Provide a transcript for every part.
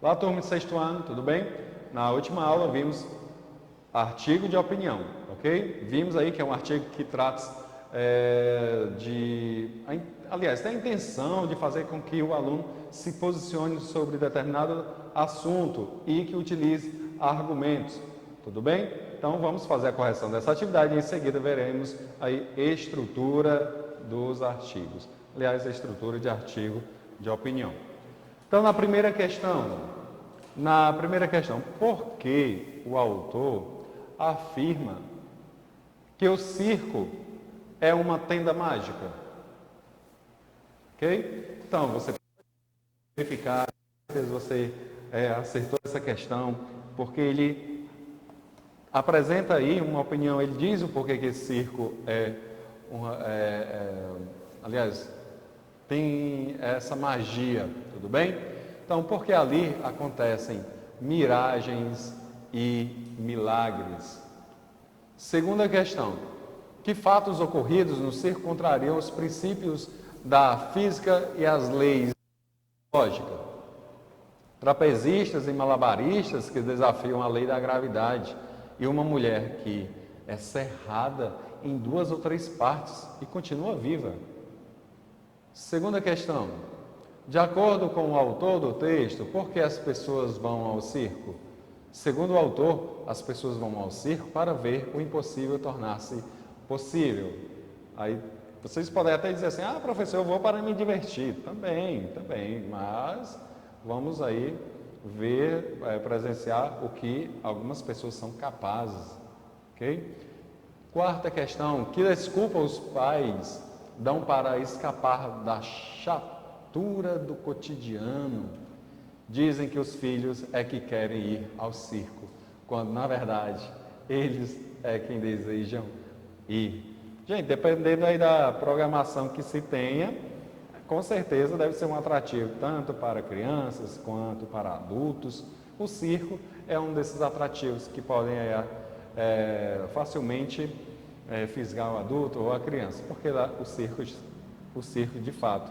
Olá, turma de sexto ano, tudo bem? Na última aula vimos artigo de opinião, ok? Vimos aí que é um artigo que trata aliás, tem a intenção de fazer com que o aluno se posicione sobre determinado assunto e que utilize argumentos, tudo bem? Então vamos fazer a correção dessa atividade e em seguida veremos aí estrutura dos artigos. Aliás, a estrutura de artigo de opinião. Então, na primeira questão, por que o autor afirma que o circo é uma tenda mágica? Ok? Então, você pode verificar se você acertou essa questão, porque ele apresenta aí uma opinião, ele diz o porquê que esse circo aliás, tem essa magia, tudo bem? Então, porque ali acontecem miragens e milagres. Segunda questão, que fatos ocorridos no circo contrariam os princípios da física e as leis da lógica? Trapezistas e malabaristas que desafiam a lei da gravidade e uma mulher que é cerrada em 2 ou 3 partes e continua viva. Segunda questão, de acordo com o autor do texto, por que as pessoas vão ao circo? Segundo o autor, as pessoas vão ao circo para ver o impossível tornar-se possível. Aí vocês podem até dizer assim, professor, eu vou para me divertir. Também, mas vamos aí ver, presenciar o que algumas pessoas são capazes, ok? Quarta questão, que desculpa os pais dão para escapar da chatura do cotidiano? Dizem que os filhos é que querem ir ao circo, quando na verdade eles é quem desejam ir. Gente, dependendo aí da programação que se tenha, com certeza deve ser um atrativo tanto para crianças quanto para adultos. O circo é um desses atrativos que podem facilmente fisgar o adulto ou a criança, porque lá o circo de fato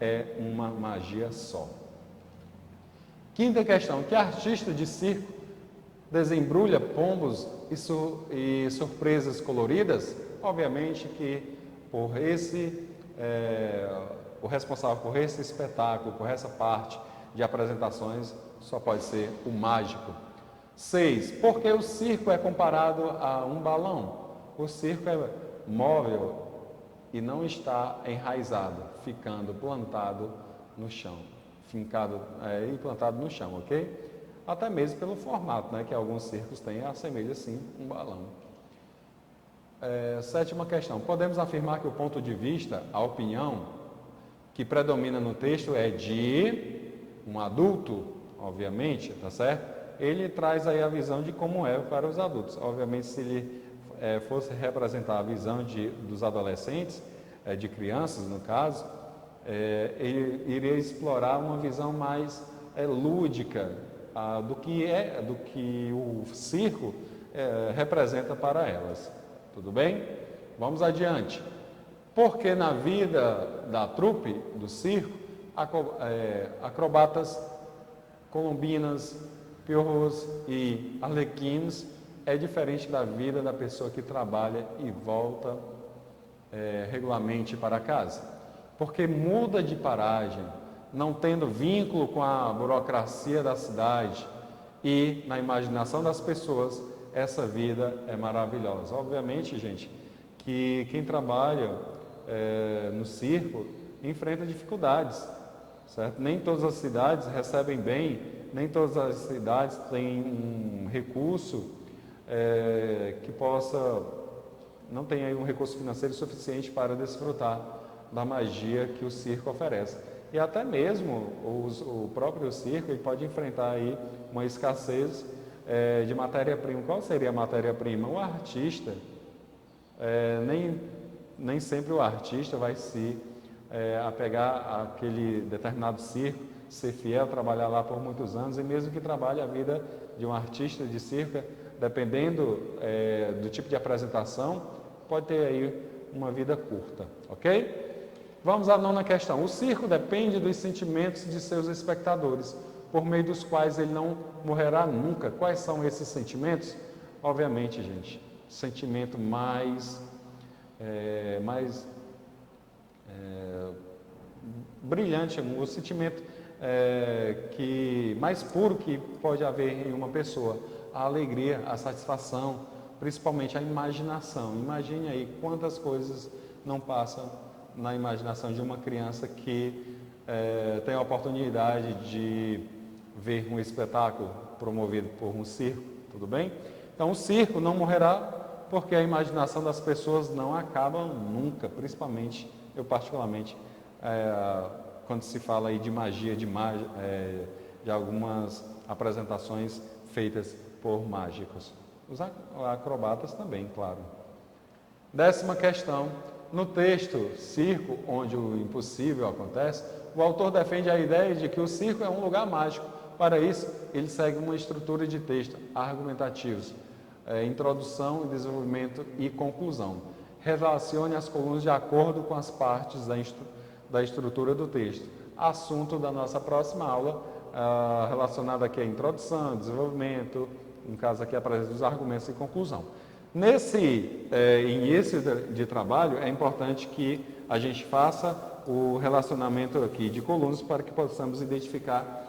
é uma magia só. Quinta questão, que artista de circo desembrulha pombos e surpresas coloridas? Obviamente que o responsável por esse espetáculo, por essa parte de apresentações, só pode ser o mágico. 6. Por que o circo é comparado a um balão? O circo é móvel e não está enraizado, ficando plantado no chão. Implantado no chão, ok? Até mesmo pelo formato, que alguns circos têm, assemelha sim um balão. Sétima questão, podemos afirmar que o ponto de vista, a opinião que predomina no texto é de um adulto, obviamente, tá certo? Ele traz aí a visão de como é para os adultos. Obviamente, se ele fosse representar a visão dos adolescentes, de crianças no caso, ele iria explorar uma visão mais lúdica do que o circo representa para elas. Tudo bem? Vamos adiante. Porque na vida da trupe do circo, acrobatas, colombinas, piorros e arlequinos é diferente da vida da pessoa que trabalha e volta regularmente para casa. Porque muda de paragem, não tendo vínculo com a burocracia da cidade e na imaginação das pessoas, essa vida é maravilhosa. Obviamente, gente, que quem trabalha no circo enfrenta dificuldades, certo? Nem todas as cidades recebem bem, nem todas as cidades têm um recurso não tem aí um recurso financeiro suficiente para desfrutar da magia que o circo oferece. E até mesmo o próprio circo ele pode enfrentar aí uma escassez de matéria-prima. Qual seria a matéria-prima? O artista. Nem sempre o artista vai se apegar àquele determinado circo, ser fiel, trabalhar lá por muitos anos, e mesmo que trabalhe a vida de um artista de circo, dependendo do tipo de apresentação, pode ter aí uma vida curta, ok? Vamos à nona questão. O circo depende dos sentimentos de seus espectadores. por meio dos quais ele não morrerá nunca. Quais são esses sentimentos? Obviamente, gente, sentimento mais brilhante, o sentimento que mais puro que pode haver em uma pessoa, a alegria, a satisfação, principalmente a imaginação. Imagine aí quantas coisas não passam na imaginação de uma criança que tem a oportunidade de ver um espetáculo promovido por um circo, tudo bem? Então o circo não morrerá porque a imaginação das pessoas não acaba nunca, principalmente, eu particularmente, quando se fala aí de magia, de algumas apresentações feitas por mágicos. Os acrobatas também, claro. 10ª questão. No texto Circo, onde o impossível acontece, o autor defende a ideia de que o circo é um lugar mágico. Para isso, ele segue uma estrutura de texto argumentativos, introdução, desenvolvimento e conclusão. Relacione as colunas de acordo com as partes da estrutura do texto. Assunto da nossa próxima aula, relacionado aqui à introdução, desenvolvimento, no caso aqui a presença dos argumentos e conclusão. Nesse início de trabalho, é importante que a gente faça o relacionamento aqui de colunas para que possamos identificar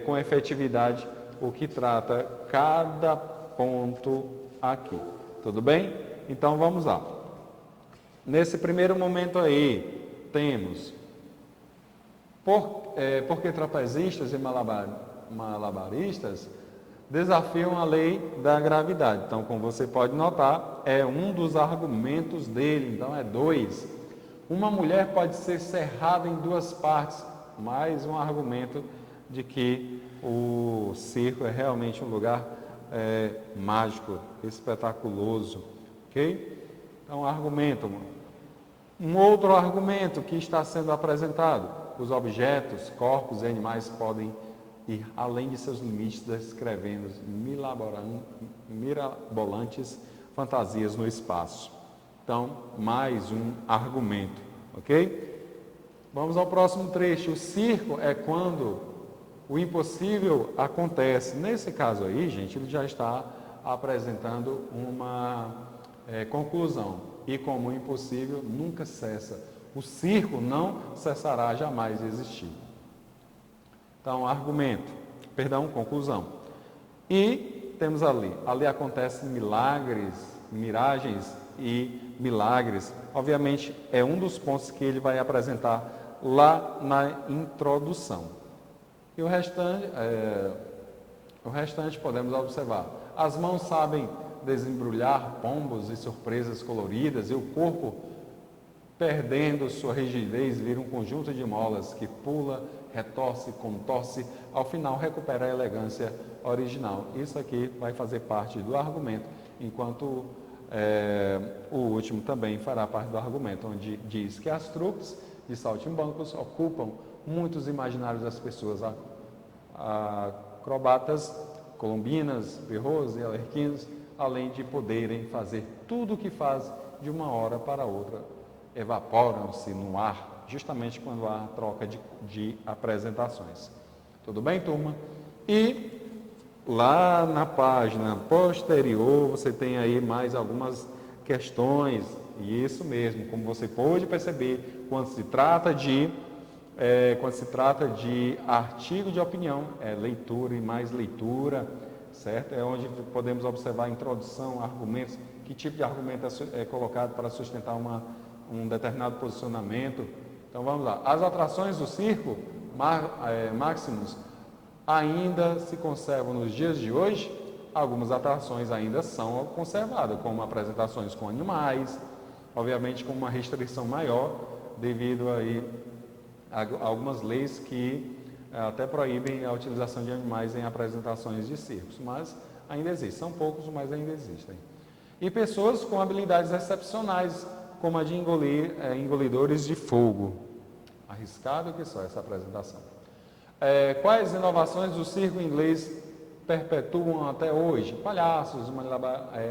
com efetividade o que trata cada ponto aqui. Tudo bem? Então vamos lá. Nesse primeiro momento aí, temos porque trapezistas e malabaristas desafiam a lei da gravidade. Então, como você pode notar, é um dos argumentos dele, então é 2. Uma mulher pode ser cerrada em 2 partes, mais um argumento de que o circo é realmente um lugar mágico, espetaculoso, ok? Então, argumento. Um outro argumento que está sendo apresentado: os objetos, corpos e animais podem ir além de seus limites, descrevendo mirabolantes fantasias no espaço. Então, mais um argumento, ok? Vamos ao próximo trecho. O circo é quando o impossível acontece. Nesse caso aí, gente, ele já está apresentando uma conclusão. E como o impossível nunca cessa, o circo não cessará jamais de existir. Então, conclusão. E temos ali acontecem milagres, miragens e milagres. Obviamente, é um dos pontos que ele vai apresentar lá na introdução. E o restante podemos observar. As mãos sabem desembrulhar pombos e surpresas coloridas, e o corpo, perdendo sua rigidez, vira um conjunto de molas que pula, retorce, contorce, ao final recupera a elegância original. Isso aqui vai fazer parte do argumento, enquanto o último também fará parte do argumento, onde diz que as truques de saltimbancos ocupam muitos imaginários das pessoas. Acrobatas, colombinas, perros e alerquinos, além de poderem fazer tudo o que faz de uma hora para outra, evaporam-se no ar, justamente quando há troca de apresentações. Tudo bem, turma? E lá na página posterior você tem aí mais algumas questões, e isso mesmo, como você pôde perceber, quando se trata de artigo de opinião, é leitura e mais leitura, certo? É onde podemos observar a introdução, argumentos, que tipo de argumento é colocado para sustentar um determinado posicionamento. Então vamos lá. As atrações do circo, Maximus, ainda se conservam nos dias de hoje. Algumas atrações ainda são conservadas, como apresentações com animais, obviamente com uma restrição maior, devido aí a algumas leis que até proíbem a utilização de animais em apresentações de circos, mas ainda existem. São poucos, mas ainda existem. E pessoas com habilidades excepcionais, como a de engolidores de fogo. Arriscado que só essa apresentação. Quais inovações do circo inglês perpetuam até hoje? Palhaços,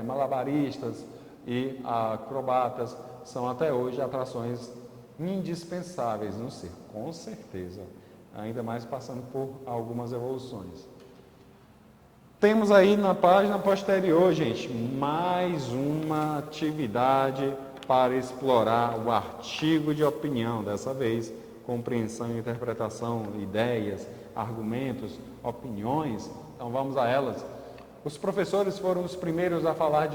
malabaristas e acrobatas são até hoje atrações indispensáveis no circo, com certeza. ainda mais passando por algumas evoluções. Temos aí na página posterior, gente, mais uma atividade para explorar o artigo de opinião, dessa vez, compreensão e interpretação, ideias, argumentos, opiniões. Então vamos a elas. Os professores foram os primeiros a falar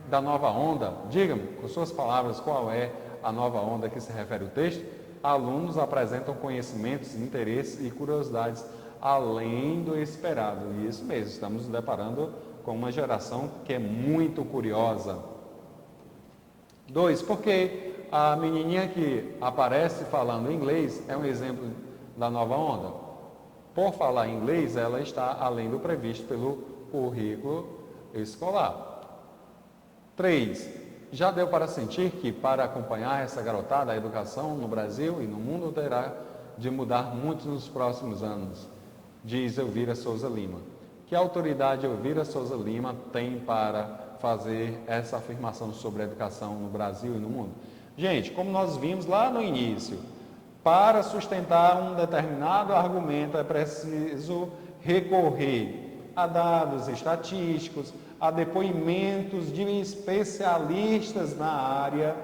da nova onda. Diga-me, com suas palavras, qual é a nova onda a que se refere o texto? Alunos apresentam conhecimentos, interesses e curiosidades além do esperado. E isso mesmo, estamos nos deparando com uma geração que é muito curiosa. 2, porque a menininha que aparece falando inglês é um exemplo da nova onda. Por falar inglês, ela está além do previsto pelo currículo escolar. 3, já deu para sentir que para acompanhar essa garotada, a educação no Brasil e no mundo terá de mudar muito nos próximos anos, diz Elvira Souza Lima. Que autoridade Elvira Souza Lima tem para fazer essa afirmação sobre a educação no Brasil e no mundo? Gente, como nós vimos lá no início, para sustentar um determinado argumento é preciso recorrer a dados estatísticos, a depoimentos de especialistas na área.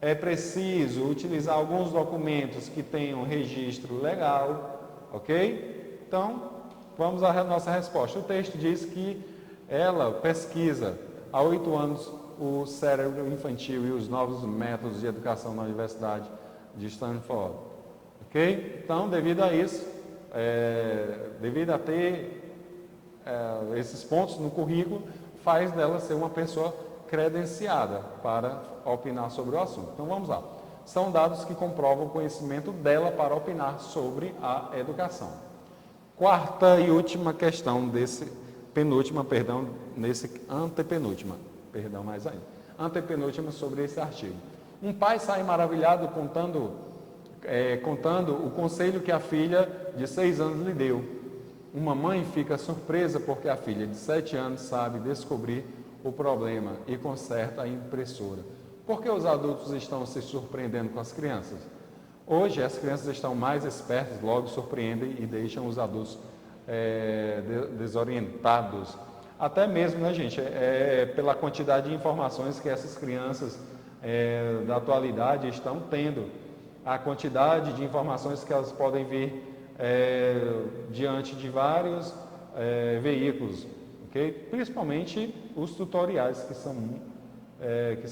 É preciso utilizar alguns documentos que tenham registro legal, ok? Então, vamos à nossa resposta. O texto diz que ela pesquisa há 8 anos o cérebro infantil e os novos métodos de educação na Universidade de Stanford, ok? Então, devido a isso, devido a ter esses pontos no currículo, faz dela ser uma pessoa credenciada para opinar sobre o assunto. Então, vamos lá. São dados que comprovam o conhecimento dela para opinar sobre a educação. Quarta e última questão antepenúltima sobre esse artigo. Um pai sai maravilhado contando o conselho que a filha de 6 anos lhe deu. Uma mãe fica surpresa porque a filha de 7 anos sabe descobrir o problema e conserta a impressora. Por que os adultos estão se surpreendendo com as crianças? Hoje as crianças estão mais espertas, logo surpreendem e deixam os adultos desorientados. Até mesmo, né, gente, pela quantidade de informações que essas crianças da atualidade estão tendo, a quantidade de informações que elas podem vir diante de vários veículos, okay? Principalmente os tutoriais, que são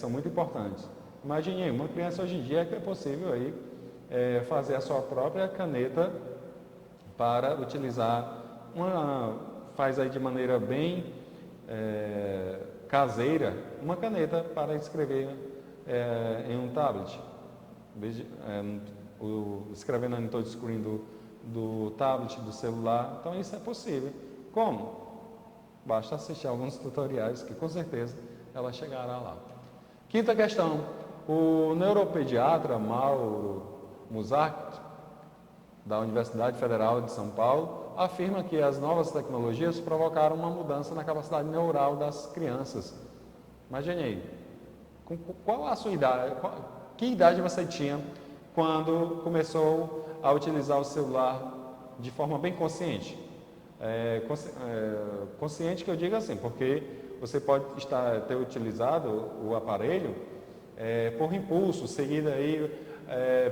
muito importantes. Imagine aí, uma criança hoje em dia que é possível aí, fazer a sua própria caneta para utilizar faz aí de maneira bem caseira, uma caneta para escrever em um tablet, escrevendo no touchscreen do tablet, do celular. Então isso é possível. Como? Basta assistir alguns tutoriais que com certeza ela chegará lá. Quinta questão. O neuropediatra Mauro Musart, da Universidade Federal de São Paulo, afirma que as novas tecnologias provocaram uma mudança na capacidade neural das crianças. Imagine aí, qual a sua idade? Que idade você tinha quando começou a utilizar o celular de forma bem consciente? Consciente que eu digo assim, porque você pode ter utilizado o aparelho por impulso, seguido aí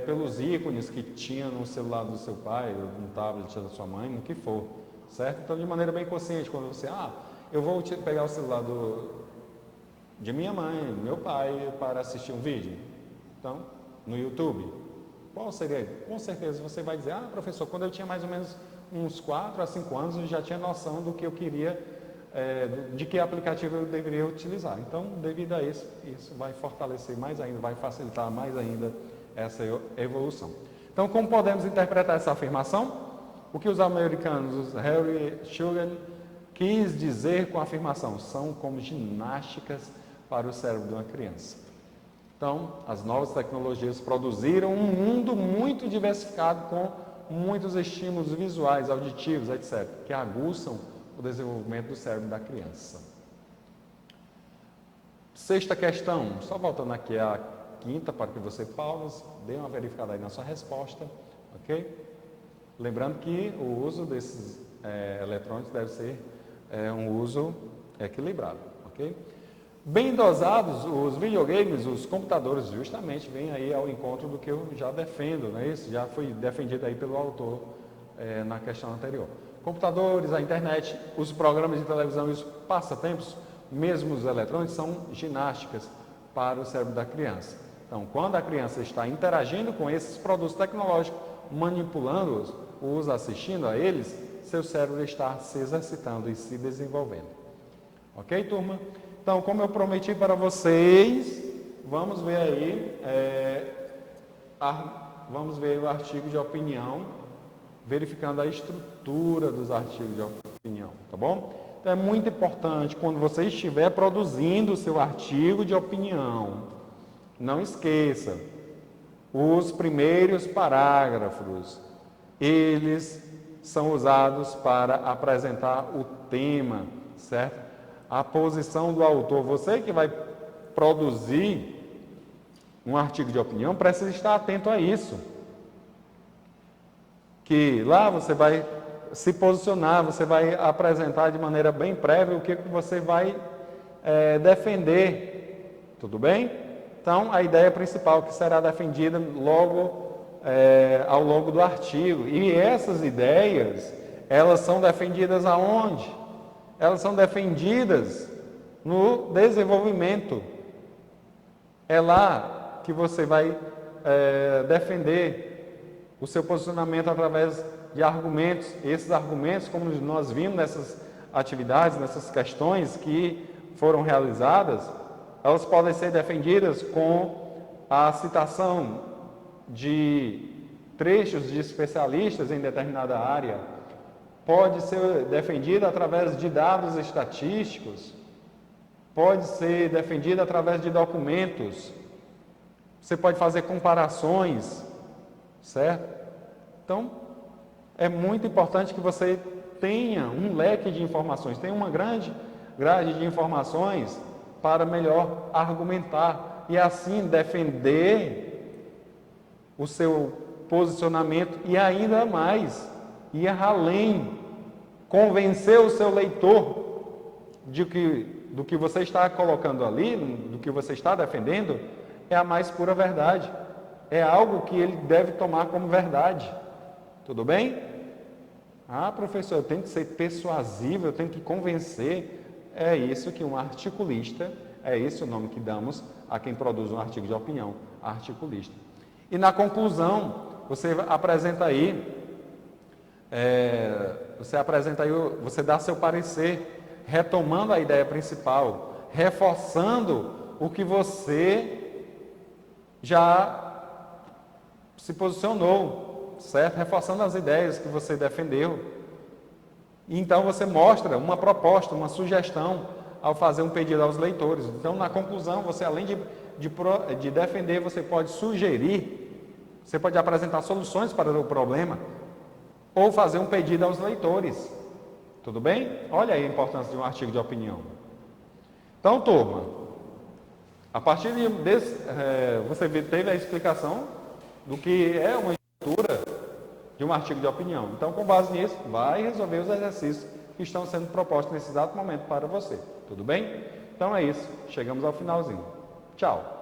pelos ícones que tinha no celular do seu pai, no tablet da sua mãe, no que for, certo? Então, de maneira bem consciente, quando você, eu vou pegar o celular de minha mãe, meu pai, para assistir um vídeo, então, no YouTube, qual seria? Com certeza você vai dizer, professor, quando eu tinha mais ou menos uns 4 a 5 anos, eu já tinha noção do que eu queria, de que aplicativo eu deveria utilizar. Então, devido a isso vai fortalecer mais ainda, vai facilitar mais ainda essa evolução. Então, como podemos interpretar essa afirmação? O que os americanos, Harry Shugan, quis dizer com a afirmação? São como ginásticas para o cérebro de uma criança. Então, as novas tecnologias produziram um mundo muito diversificado com muitos estímulos visuais, auditivos, etc., que aguçam o desenvolvimento do cérebro da criança. Sexta questão, só voltando aqui à quinta, para que você pause, dê uma verificada aí na sua resposta, ok? Lembrando que o uso desses eletrônicos deve ser um uso equilibrado, ok? Bem dosados, os videogames, os computadores, justamente vêm aí ao encontro do que eu já defendo, né? Isso já foi defendido aí pelo autor na questão anterior. Computadores, a internet, os programas de televisão e os passatempos, mesmo os eletrônicos, são ginásticas para o cérebro da criança. Então, quando a criança está interagindo com esses produtos tecnológicos, manipulando-os, os assistindo a eles, seu cérebro está se exercitando e se desenvolvendo. Ok, turma? Então, como eu prometi para vocês, vamos ver aí, vamos ver o artigo de opinião, verificando a estrutura dos artigos de opinião, tá bom? Então, é muito importante, quando você estiver produzindo o seu artigo de opinião, não esqueça, os primeiros parágrafos, eles são usados para apresentar o tema, certo? A posição do autor. Você que vai produzir um artigo de opinião, precisa estar atento a isso. Que lá você vai se posicionar, você vai apresentar de maneira bem prévia o que você vai defender. Tudo bem? Então, a ideia principal que será defendida logo ao longo do artigo. E essas ideias, elas são defendidas aonde? Elas são defendidas no desenvolvimento. É lá que você vai defender o seu posicionamento através de argumentos. Esses argumentos, como nós vimos nessas atividades, nessas questões que foram realizadas, elas podem ser defendidas com a citação de trechos de especialistas em determinada área, pode ser defendida através de dados estatísticos, pode ser defendida através de documentos, você pode fazer comparações, certo? Então, é muito importante que você tenha um leque de informações, tenha uma grande grade de informações para melhor argumentar e assim defender o seu posicionamento e ainda mais, ir além, convencer o seu leitor do que você está colocando ali, do que você está defendendo, é a mais pura verdade. É algo que ele deve tomar como verdade. Tudo bem? Ah, professor, eu tenho que ser persuasivo, eu tenho que convencer. É isso que um articulista, é esse o nome que damos a quem produz um artigo de opinião, articulista. E na conclusão, você apresenta aí, você dá seu parecer, retomando a ideia principal, reforçando o que você já se posicionou, certo? Reforçando as ideias que você defendeu. E então você mostra uma proposta, uma sugestão ao fazer um pedido aos leitores. Então, na conclusão, você além de defender, você pode sugerir, você pode apresentar soluções para o problema ou fazer um pedido aos leitores. Tudo bem? Olha aí a importância de um artigo de opinião. Então, turma, a partir desse, você teve a explicação do que é uma estrutura de um artigo de opinião. Então, com base nisso, vai resolver os exercícios que estão sendo propostos nesse exato momento para você. Tudo bem? Então é isso. Chegamos ao finalzinho. Tchau.